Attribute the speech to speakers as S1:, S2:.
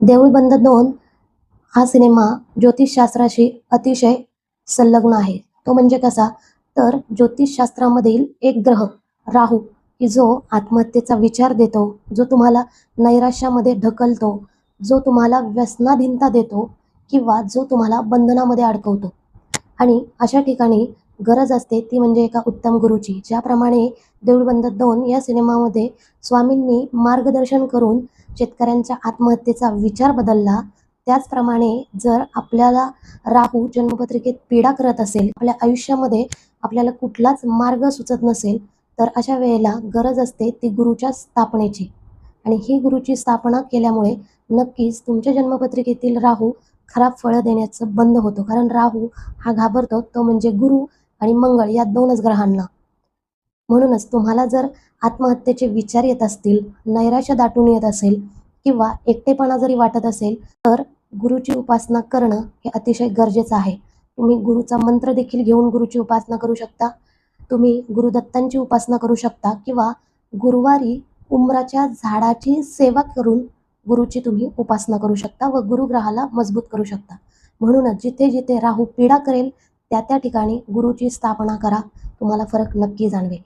S1: देऊळ बंद 2 हा सिनेमा ज्योतिषशास्त्राशी अतिशय संलग्न आहे. तो म्हणजे कसा? तर ज्योतिषशास्त्रामधील एक ग्रह राहू, की जो आत्महत्येचा विचार देतो, जो तुम्हाला नैराश्यामध्ये ढकलतो, जो तुम्हाला व्यसनाधीनता देतो किंवा जो तुम्हाला बंधनामध्ये अडकवतो. आणि अशा ठिकाणी गरज असते ती म्हणजे एका उत्तम गुरुची. ज्याप्रमाणे देऊळ बंद 2 या सिनेमामध्ये स्वामींनी मार्गदर्शन करून शेतकऱ्यांच्या आत्महत्येचा विचार बदलला, त्याचप्रमाणे जर आपल्याला राहू जन्मपत्रिकेत पीडा करत असेल, आपल्या आयुष्यामध्ये आपल्याला कुठलाच मार्ग सुचत नसेल, तर अशा वेळेला गरज असते ती गुरुच्या स्थापनेची. आणि ही गुरुची स्थापना केल्यामुळे नक्कीच तुमच्या जन्मपत्रिकेतील राहू खराब फळं देण्याचं बंद होतो. कारण राहू हा घाबरतो तो म्हणजे गुरु आणि मंगळ या 2च ग्रहांना. म्हणूनच तुम्हाला जर आत्महत्येचे विचार येत असतील, नैराश्य दाटून येत असेल किंवा एकटेपणा जरी वाटत असेल, तर गुरुची उपासना करणं हे अतिशय गरजेचं आहे. तुम्ही गुरुचा मंत्र देखील घेऊन गुरुची उपासना करू शकता. तुम्ही गुरुदत्तांची उपासना करू शकता किंवा गुरुवारी उंबराच्या झाडाची सेवा करून गुरुची तुम्ही उपासना करू शकता व गुरुग्रहाला मजबूत करू शकता. म्हणूनच जिथे जिथे राहू पीडा करेल त्या त्या ठिकाणी गुरुची स्थापना करा. तुम्हाला फरक नक्की जाणवेल.